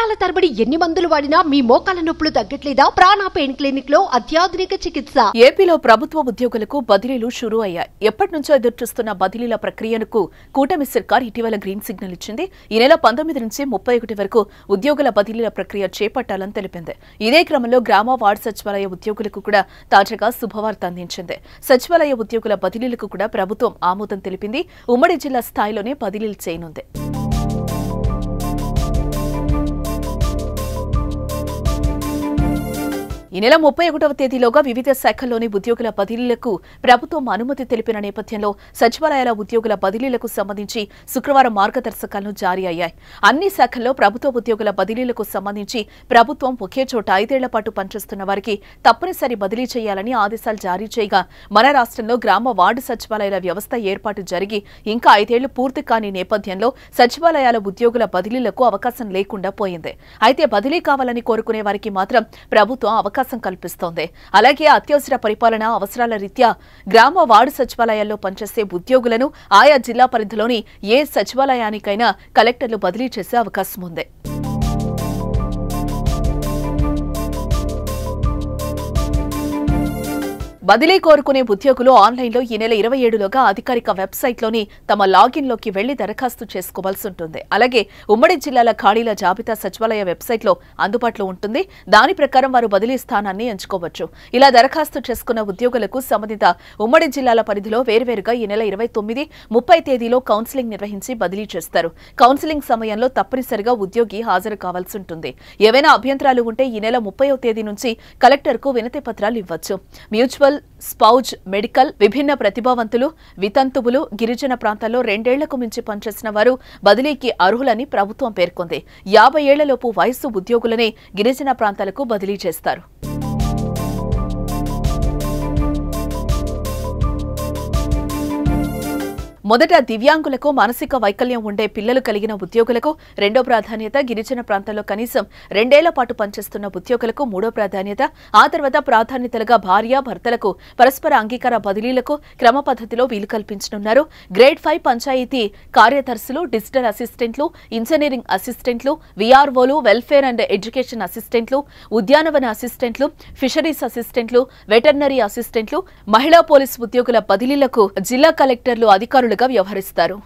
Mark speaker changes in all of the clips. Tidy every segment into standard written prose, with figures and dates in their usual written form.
Speaker 1: సంవత్సరాల తరబడి ఎన్ని మందులు వాడినా మీ మోకాల నొప్పులు తగ్గట్లేదా? ప్రాణ పెయిన్ క్లినిక్ లో అత్యాధునిక చికిత్స.
Speaker 2: ఏపీలో ప్రభుత్వ ఉద్యోగులకు బదిలీలు షురూ అయ్యాయి. ఎప్పటినుంచో ఎదురుచూస్తున్న బదిలీల ప్రక్రియకు కూటమి సర్కార్ ఇటీవల గ్రీన్ సిగ్నల్ ఇచ్చింది. ఈ నెల 19 నుంచి 31 వరకు ఉద్యోగుల బదిలీల ప్రక్రియ చేపట్టాలని తెలిపింది. ఇదే క్రమంలో గ్రామ వార్డు సచివాలయ ఉద్యోగులకు కూడా తాజాగా శుభవార్త అందించింది. సచివాలయ ఉద్యోగుల బదిలీలకు కూడా ప్రభుత్వం ఆమోదం తెలిపింది. ఉమ్మడి జిల్లా స్థాయిలోనే బదిలీలు చేయనుంది. ఈ నెల 31వ తేదీలోగా వివిధ శాఖల్లోని ఉద్యోగుల బదిలీలకు ప్రభుత్వం అనుమతి తెలిపిన నేపథ్యంలో సచివాలయాల ఉద్యోగుల బదిలీలకు సంబంధించి శుక్రవారం మార్గదర్శకాలను జారీ అయ్యాయి. అన్ని శాఖల్లో ప్రభుత్వ ఉద్యోగుల బదిలీలకు సంబంధించి ప్రభుత్వం ఒకే చోట 5 ఏళ్ల పాటు పనిచేస్తున్న వారికి తప్పనిసరి బదిలీ చేయాలని ఆదేశాలు జారీ చేయగా మన రాష్ట్రంలో గ్రామ వార్డు సచివాలయాల వ్యవస్థ ఏర్పాటు జరిగి ఇంకా 5 ఏళ్లు పూర్తి కాని నేపథ్యంలో సచివాలయాల ఉద్యోగుల బదిలీలకు అవకాశం లేకుండా పోయింది. అయితే బదిలీ కావాలని కోరుకునే వారికి మాత్రం ప్రభుత్వం అవకాశం కల్పిస్తోంది. అలాగే అత్యవసర పరిపాలన అవసరాల రీత్యా గ్రామ వార్డు సచివాలయాల్లో పనిచేసే ఉద్యోగులను ఆయా జిల్లా పరిధిలోని ఏ సచివాలయానికైనా కలెక్టర్లు బదిలీ చేసే అవకాశం ఉంది. బదిలీ కోరుకునే ఉద్యోగులు ఆన్లైన్లో ఈ నెల 27లోగా అధికారిక వెబ్సైట్లోని తమ లాగిన్లోకి వెళ్లి దరఖాస్తు చేసుకోవాల్సి ఉంటుంది. అలాగే ఉమ్మడి జిల్లాల ఖాళీల జాబితా సచివాలయ వెబ్సైట్లో అందుబాటులో ఉంటుంది. దాని ప్రకారం వారు బదిలీ స్థానాన్ని ఎంచుకోవచ్చు. ఇలా దరఖాస్తు చేసుకున్న ఉద్యోగులకు సంబంధిత ఉమ్మడి జిల్లాల పరిధిలో వేర్వేరుగా ఈ నెల 29, 30 తేదీలో కౌన్సిలింగ్ నిర్వహించి బదిలీ చేస్తారు. కౌన్సిలింగ్ సమయంలో తప్పనిసరిగా ఉద్యోగి హాజరు కావాల్సి ఉంటుంది. ఏవైనా అభ్యంతరాలు ఉంటే ఈ నెల 30వ తేదీ నుంచి కలెక్టర్కు వినతి పత్రాలు ఇవ్వచ్చు. మ్యూచువల్, స్పౌజ్, మెడికల్, విభిన్న ప్రతిభావంతులు, వితంతువులు, గిరిజన ప్రాంతాల్లో 2 ఏళ్లకు మించి పనిచేసిన వారు బదిలీకి అర్హులని ప్రభుత్వం పేర్కొంది. 50 ఏళ్లలోపు వయస్సు ఉద్యోగులనే గిరిజన ప్రాంతాలకు బదిలీ చేస్తారు. మొదట దివ్యాంగులకు, మానసిక వైకల్యం ఉండే పిల్లలు కలిగిన ఉద్యోగులకు 2వ ప్రాధాన్యత, గిరిజన ప్రాంతాల్లో కనీసం 2 ఏళ్ల పాటు పనిచేస్తున్న ఉద్యోగులకు 3వ ప్రాధాన్యత, ఆ తర్వాత ప్రాధాన్యతలుగా భార్య, భర్తలకు పరస్పర అంగీకార బదిలీలకు క్రమ పద్ధతిలో వీలు కల్పించనున్నారు. గ్రేడ్ 5 పంచాయతీ కార్యదర్శులు, డిజిటల్ అసిస్టెంట్లు, ఇంజనీరింగ్ అసిస్టెంట్లు, వీఆర్ఓలు, వెల్ఫేర్ అండ్ ఎడ్యుకేషన్ అసిస్టెంట్లు, ఉద్యానవన అసిస్టెంట్లు, ఫిషరీస్ అసిస్టెంట్లు, వెటర్నరీ అసిస్టెంట్లు, మహిళా పోలీసు ఉద్యోగుల బదిలీలకు జిల్లా కలెక్టర్లు అధికారులుగా వ్యవహరిస్తారు.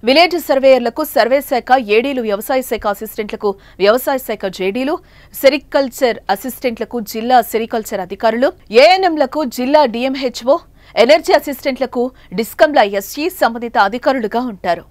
Speaker 2: విలేజ్ సర్వేయర్లకు సర్వే శాఖ ఏడీలు, వ్యవసాయ శాఖ అసిస్టెంట్లకు వ్యవసాయ శాఖ జేడీలు, సెరికల్చర్ అసిస్టెంట్లకు జిల్లా సెరికల్చర్ అధికారులు, ఏఎన్ఎంలకు జిల్లా డిఎంహెచ్ఓ, ఎనర్జీ అసిస్టెంట్లకు డిస్కంల ఎస్ఈ సంబంధిత అధికారులుగా ఉంటారు.